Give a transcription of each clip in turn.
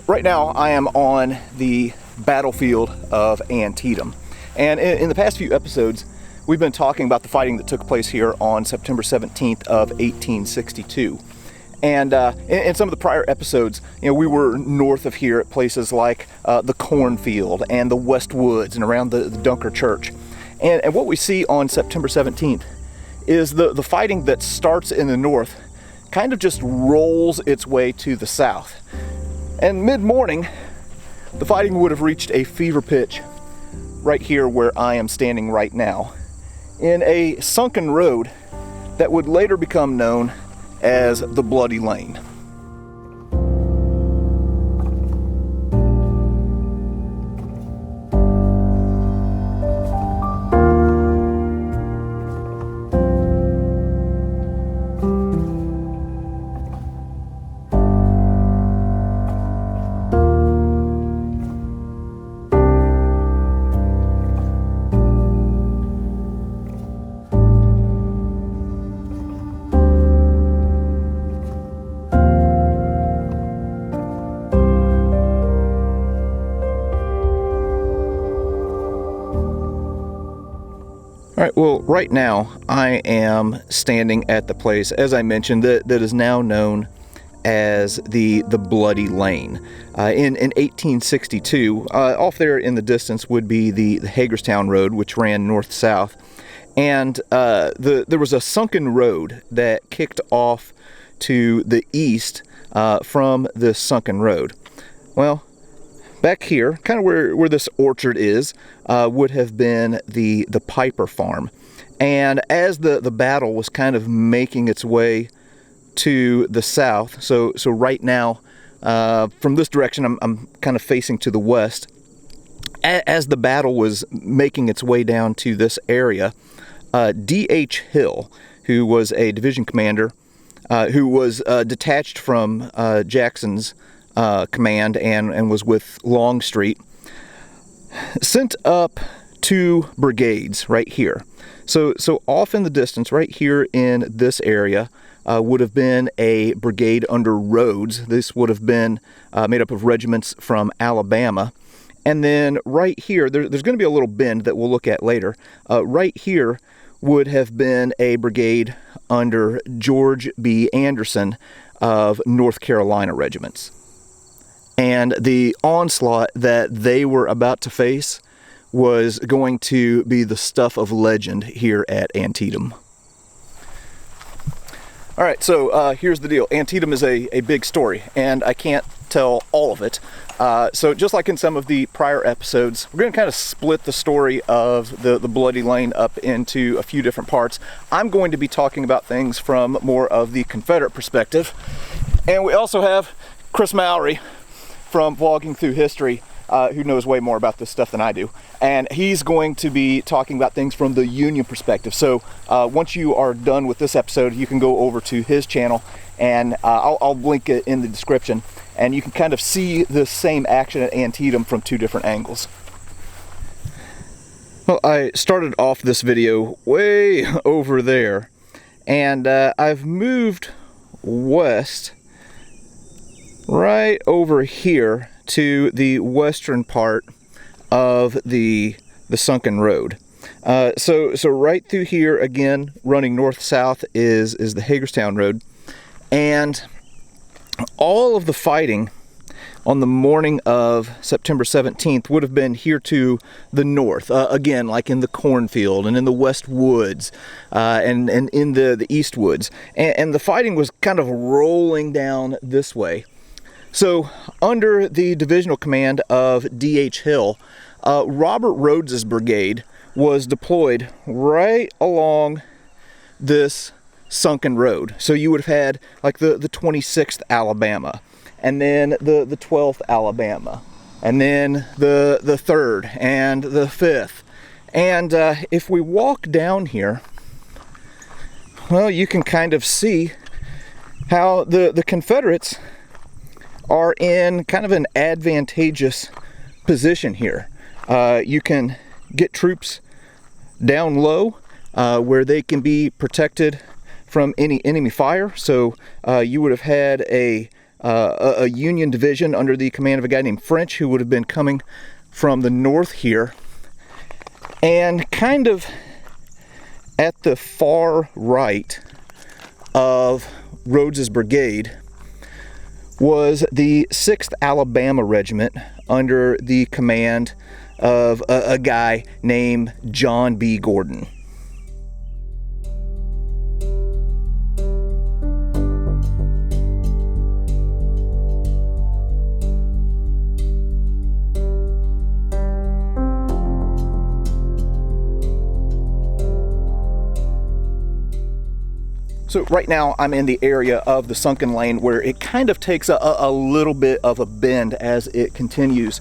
Right now I am on the battlefield of Antietam, and in the past few episodes we've been talking about the fighting that took place here on September 17th of 1862. And in some of the prior episodes, we were north of here at places like the cornfield and the West Woods and around the Dunker Church. And what we see on September 17th is the fighting that starts in the north kind of just rolls its way to the south. And mid-morning, the fighting would have reached a fever pitch right here where I am standing right now, in a sunken road that would later become known as the Bloody Lane. All right, well, right now I am standing at the place, as I mentioned, that is now known as the Bloody Lane. In 1862, off there in the distance would be the Hagerstown Road, which ran north-south, and there was a sunken road that kicked off to the east from this sunken road. Well, back here, kind of where this orchard is, would have been the Piper farm. And as the battle was kind of making its way to the south, so right now, from this direction, I'm kind of facing to the west. As the battle was making its way down to this area, D.H. Hill, who was a division commander, who was detached from Jackson's command and was with Longstreet, sent up 2 brigades right here. So off in the distance, right here in this area, would have been a brigade under Rhodes. This would have been made up of regiments from Alabama. And then right here, there's going to be a little bend that we'll look at later. Right here would have been a brigade under George B. Anderson of North Carolina regiments. And the onslaught that they were about to face was going to be the stuff of legend here at Antietam. All right, so here's the deal. Antietam is a big story, and I can't tell all of it. So just like in some of the prior episodes, we're going to kind of split the story of the Bloody Lane up into a few different parts. I'm going to be talking about things from more of the Confederate perspective. And we also have Chris Mowry from Vlogging Through History, who knows way more about this stuff than I do. And he's going to be talking about things from the Union perspective. So once you are done with this episode, you can go over to his channel, and I'll link it in the description. And you can kind of see the same action at Antietam from 2 different angles. Well, I started off this video way over there, and I've moved west right over here to the western part of the sunken road. So right through here, again, running north-south is the Hagerstown Road. And all of the fighting on the morning of September 17th would have been here to the north, again, like in the cornfield and in the West Woods and in the East Woods. And the fighting was kind of rolling down this way. So under the divisional command of D.H. Hill, Robert Rhodes's brigade was deployed right along this sunken road. So you would have had like the 26th Alabama, and then the 12th Alabama, and then the 3rd and the 5th. And if we walk down here, well, you can kind of see how the Confederates are in kind of an advantageous position here. You can get troops down low where they can be protected from any enemy fire. So you would have had a a Union division under the command of a guy named French, who would have been coming from the north here. And kind of at the far right of Rhodes's brigade was the 6th Alabama Regiment under the command of a guy named John B. Gordon. So right now I'm in the area of the sunken lane where it kind of takes a little bit of a bend as it continues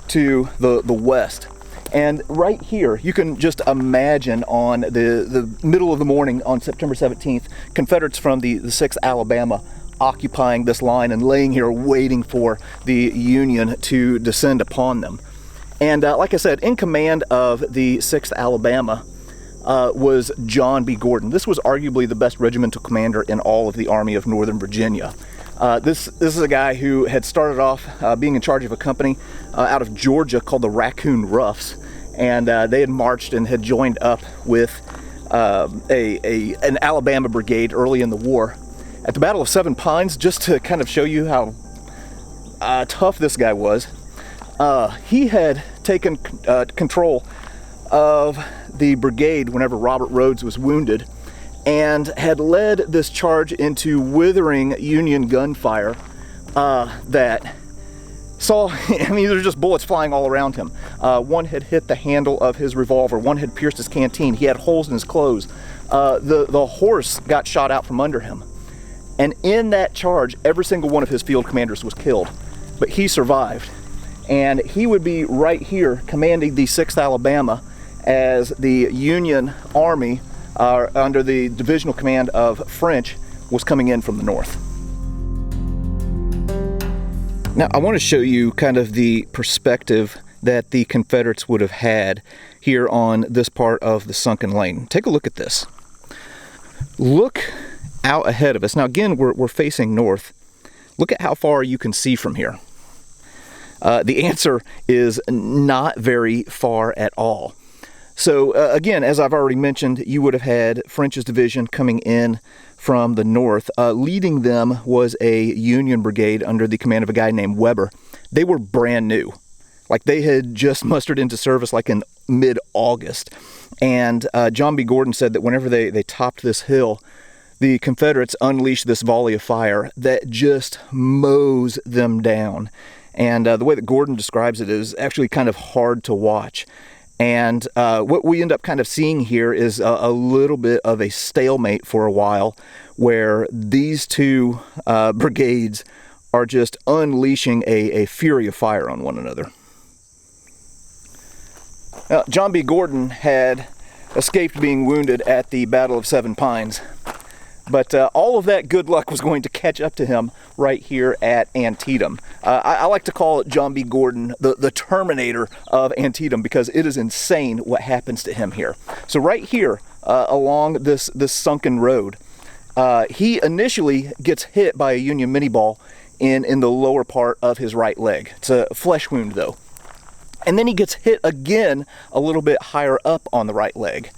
to the west. And right here, you can just imagine on the middle of the morning on September 17th, Confederates from the 6th Alabama occupying this line and laying here waiting for the Union to descend upon them. And like I said, in command of the 6th Alabama was John B. Gordon. This was arguably the best regimental commander in all of the Army of Northern Virginia. This is a guy who had started off being in charge of a company out of Georgia called the Raccoon Roughs, and they had marched and had joined up with an Alabama brigade early in the war. At the Battle of Seven Pines, just to kind of show you how tough this guy was, he had taken control of the brigade whenever Robert Rhodes was wounded, and had led this charge into withering Union gunfire that saw, I mean, there's just bullets flying all around him. One had hit the handle of his revolver, one had pierced his canteen, he had holes in his clothes. The horse got shot out from under him. And in that charge, every single one of his field commanders was killed, but he survived. And he would be right here commanding the 6th Alabama as the Union Army under the divisional command of French was coming in from the north. Now I want to show you kind of the perspective that the Confederates would have had here on this part of the sunken lane. Take a look at this. Look out ahead of us. Now again, we're facing north. Look at how far you can see from here. The answer is not very far at all. So again, as I've already mentioned, you would have had French's division coming in from the north. Leading them was a Union brigade under the command of a guy named Weber. They were brand new. Like, they had just mustered into service like in mid-August. And John B. Gordon said that whenever they topped this hill, the Confederates unleashed this volley of fire that just mows them down. And the way that Gordon describes it is actually kind of hard to watch. And what we end up kind of seeing here is a little bit of a stalemate for a while, where these two brigades are just unleashing a fury of fire on one another. Now, John B. Gordon had escaped being wounded at the Battle of Seven Pines, but all of that good luck was going to catch up to him right here at Antietam. I like to call John B. Gordon the Terminator of Antietam, because it is insane what happens to him here. So right here along this sunken road, he initially gets hit by a Union mini-ball in the lower part of his right leg. It's a flesh wound though. And then he gets hit again a little bit higher up on the right leg.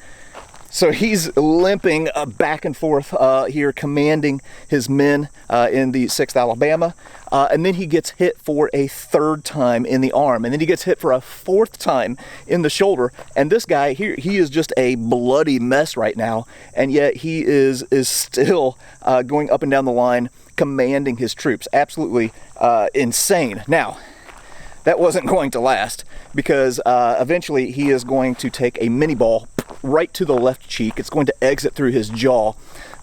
So he's limping back and forth here, commanding his men in the 6th Alabama. And then he gets hit for a third time in the arm. And then he gets hit for a fourth time in the shoulder. And this guy here, he is just a bloody mess right now. And yet he is still going up and down the line, commanding his troops. Absolutely insane. Now, that wasn't going to last, because eventually he is going to take a mini ball right to the left cheek. It's going to exit through his jaw.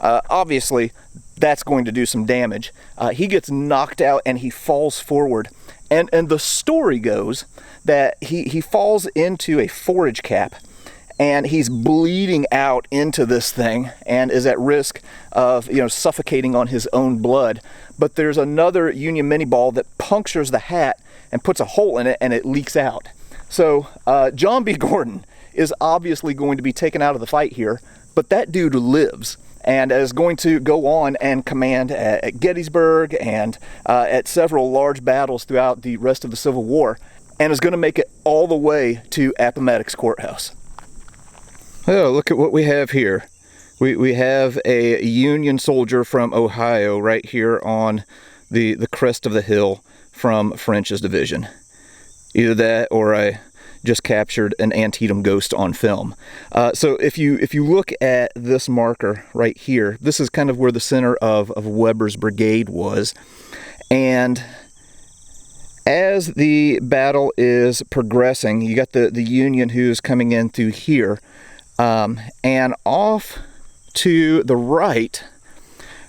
Obviously, that's going to do some damage. He gets knocked out and he falls forward. And the story goes that he falls into a forage cap, and he's bleeding out into this thing and is at risk of, suffocating on his own blood. But there's another Union mini ball that punctures the hat and puts a hole in it, and it leaks out. So John B. Gordon is obviously going to be taken out of the fight here, but that dude lives. and is going to go on and command at Gettysburg and at several large battles throughout the rest of the Civil War, and is going to make it all the way to Appomattox Courthouse. Oh, look at what we have here. We have a Union soldier from Ohio right here on the crest of the hill from French's division. Either that or I just captured an Antietam ghost on film. So if you look at this marker right here, this is kind of where the center of Weber's brigade was. And as the battle is progressing, you got the Union who's coming in through here. And off to the right,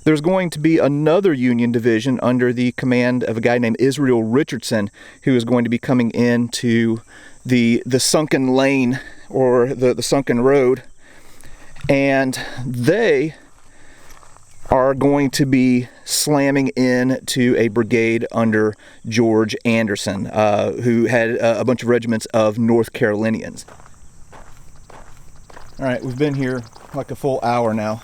there's going to be another Union division under the command of a guy named Israel Richardson, who is going to be coming into the sunken lane, or the sunken road, and they are going to be slamming into a brigade under George Anderson, who had a bunch of regiments of North Carolinians. All right, we've been here like a full hour now.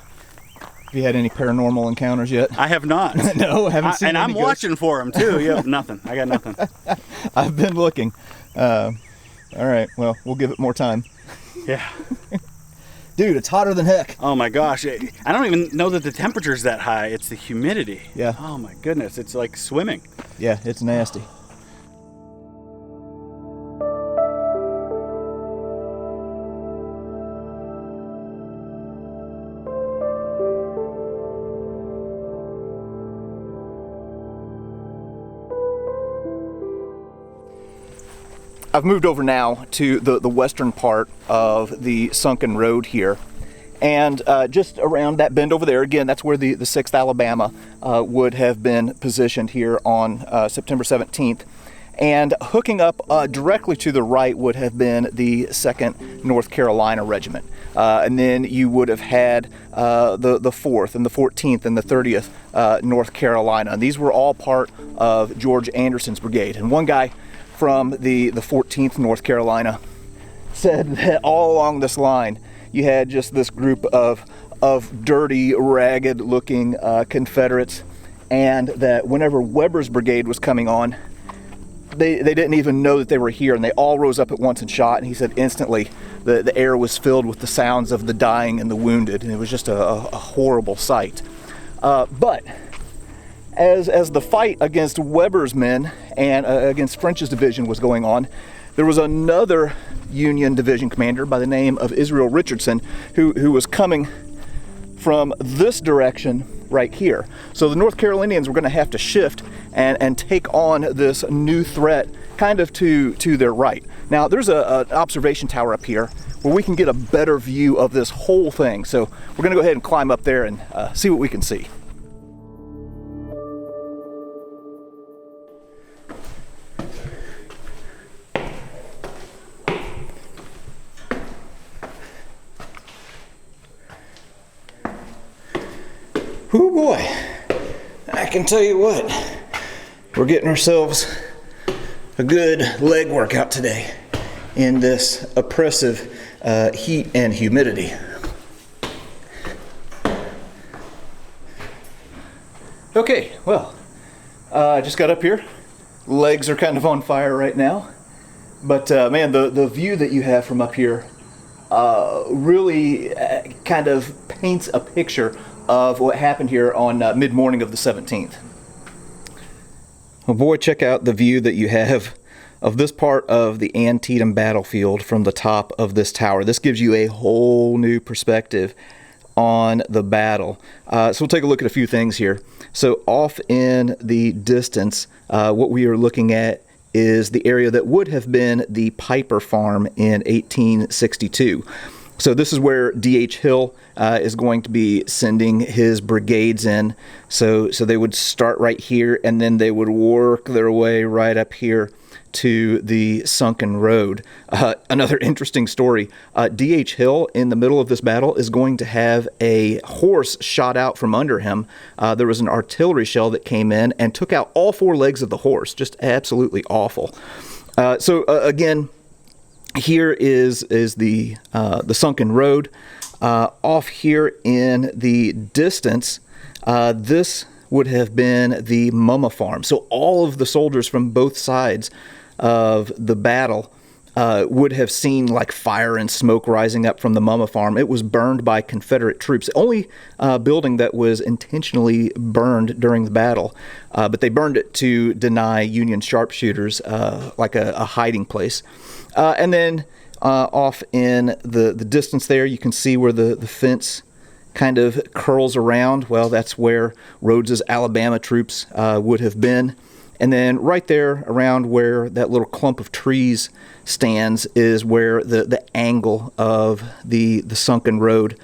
Have you had any paranormal encounters yet? I have not. No, haven't seen and any I'm ghosts. watching for them too. Yeah, nothing. I got nothing. I've been looking. All right, well, we'll give it more time. Yeah. Dude, it's hotter than heck. Oh my gosh. I don't even know that the temperature's that high. It's the humidity. Yeah. Oh my goodness. It's like swimming. Yeah, it's nasty. I've moved over now to the western part of the sunken road here, and just around that bend over there, again, that's where the 6th Alabama would have been positioned here on September 17th. And hooking up directly to the right would have been the 2nd North Carolina Regiment. And then you would have had the 4th and the 14th and the 30th North Carolina. And these were all part of George Anderson's brigade. And one guy from the 14th North Carolina said that all along this line you had just this group of dirty, ragged looking Confederates, and that whenever Weber's brigade was coming on, they didn't even know that they were here, and they all rose up at once and shot. And he said instantly the air was filled with the sounds of the dying and the wounded, and it was just a horrible sight. But as the fight against Weber's men and against French's division was going on, there was another Union division commander by the name of Israel Richardson who was coming from this direction right here. So the North Carolinians were going to have to shift and take on this new threat kind of to their right. Now there's an observation tower up here where we can get a better view of this whole thing. So we're going to go ahead and climb up there and see what we can see. Oh boy, I can tell you what, we're getting ourselves a good leg workout today in this oppressive heat and humidity. Okay, well, I just got up here. Legs are kind of on fire right now, but man, the view that you have from up here really kind of paints a picture of what happened here on mid-morning of the 17th. Oh boy, check out the view that you have of this part of the Antietam battlefield from the top of this tower. This gives you a whole new perspective on the battle. So we'll take a look at a few things here. So off in the distance, what we are looking at is the area that would have been the Piper Farm in 1862. So this is where D.H. Hill is going to be sending his brigades in. So they would start right here, and then they would work their way right up here to the sunken road. Another interesting story, D.H. Hill in the middle of this battle is going to have a horse shot out from under him. There was an artillery shell that came in and took out all 4 legs of the horse. Just absolutely awful. Again, here is the sunken road. Off here in the distance, this would have been the Mumma farm. So all of the soldiers from both sides of the battle would have seen like fire and smoke rising up from the Mumma farm. It was burned by Confederate troops. The only building that was intentionally burned during the battle, but they burned it to deny Union sharpshooters like a hiding place. And then off in the distance there, you can see where the fence kind of curls around. Well, that's where Rhodes's Alabama troops would have been. And then right there around where that little clump of trees stands is where the angle of the sunken road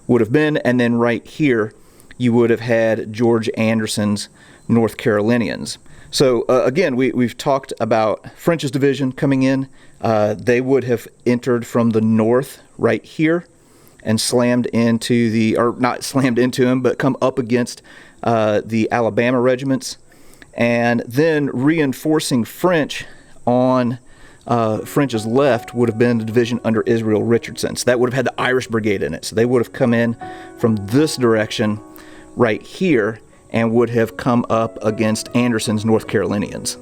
would have been. And then right here, you would have had George Anderson's North Carolinians. So again, we've talked about French's division coming in. They would have entered from the north right here and slammed into or not slammed into him, but come up against the Alabama regiments. And then reinforcing French on French's left would have been the division under Israel Richardson. So that would have had the Irish Brigade in it. So they would have come in from this direction right here and would have come up against Anderson's North Carolinians.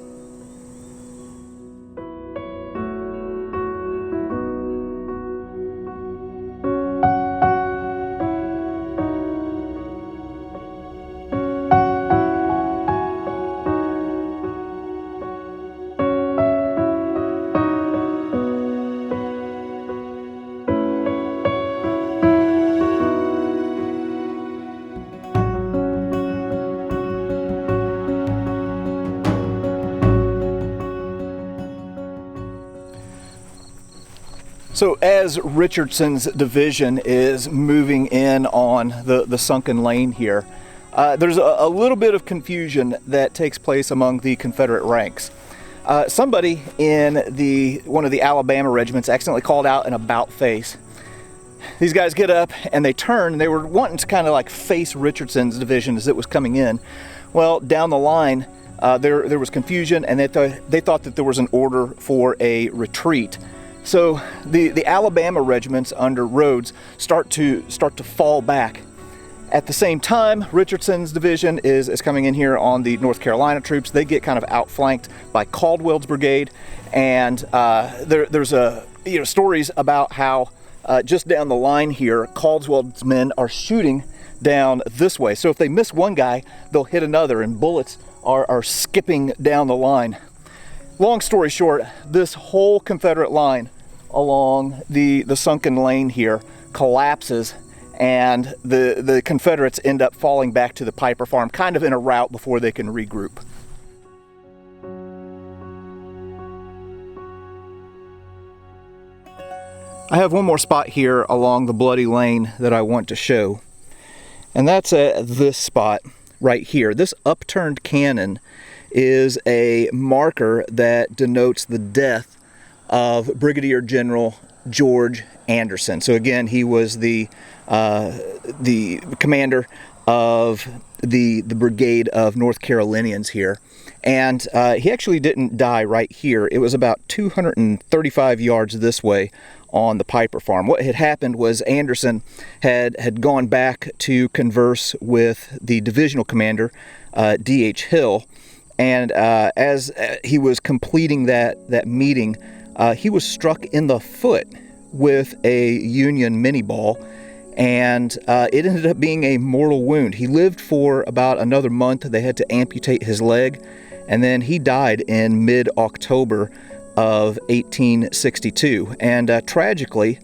So as Richardson's division is moving in on the sunken lane here, there's a little bit of confusion that takes place among the Confederate ranks. Somebody in one of the Alabama regiments accidentally called out an about face. These guys get up and they turn, and they were wanting to kind of like face Richardson's division as it was coming in. Well, down the line, there was confusion, and they thought that there was an order for a retreat. So the Alabama regiments under Rhodes start to fall back. At the same time, Richardson's division is coming in here on the North Carolina troops. They get kind of outflanked by Caldwell's brigade, and there's stories about how just down the line here, Caldwell's men are shooting down this way. So if they miss one guy, they'll hit another, and bullets are skipping down the line. Long story short, this whole Confederate line along the sunken lane here collapses, and the Confederates end up falling back to the Piper Farm, kind of in a rout before they can regroup. I have one more spot here along the Bloody Lane that I want to show, and that's at this spot right here. This upturned cannon is a marker that denotes the death of Brigadier General George Anderson. So again, he was the commander of the brigade of North Carolinians here, and he actually didn't die right here. It was about 235 yards this way on the Piper Farm. What had happened was Anderson had gone back to converse with the divisional commander, D.H. Hill, and as he was completing that meeting, he was struck in the foot with a Union minie ball, and it ended up being a mortal wound. He lived for about another month. They had to amputate his leg, and then he died in mid-October of 1862. And tragically,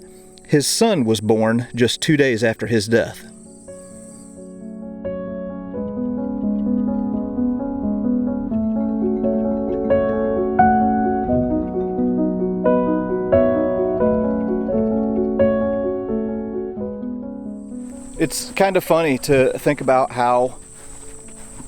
his son was born just 2 days after his death. It's kind of funny to think about how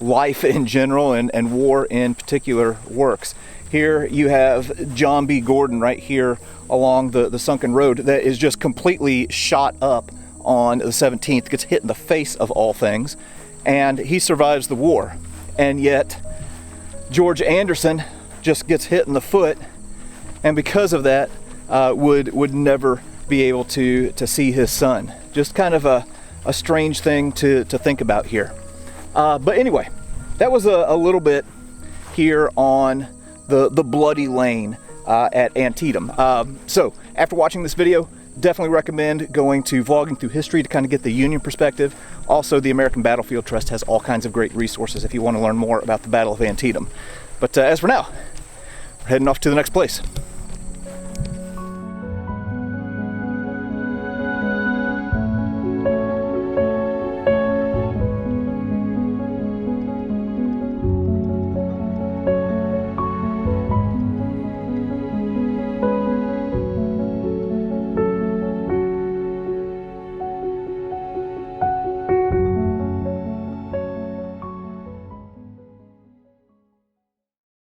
life in general and war in particular works. Here you have John B. Gordon right here along the sunken road that is just completely shot up on the 17th, gets hit in the face of all things, and he survives the war. And yet George Anderson just gets hit in the foot, and because of that, would never be able to see his son. Just kind of a strange thing to think about here. But anyway, that was a little bit here on the Bloody Lane at Antietam. So after watching this video, definitely recommend going to Vlogging Through History to kind of get the Union perspective. Also, the American Battlefield Trust has all kinds of great resources if you want to learn more about the Battle of Antietam. But as for now, we're heading off to the next place.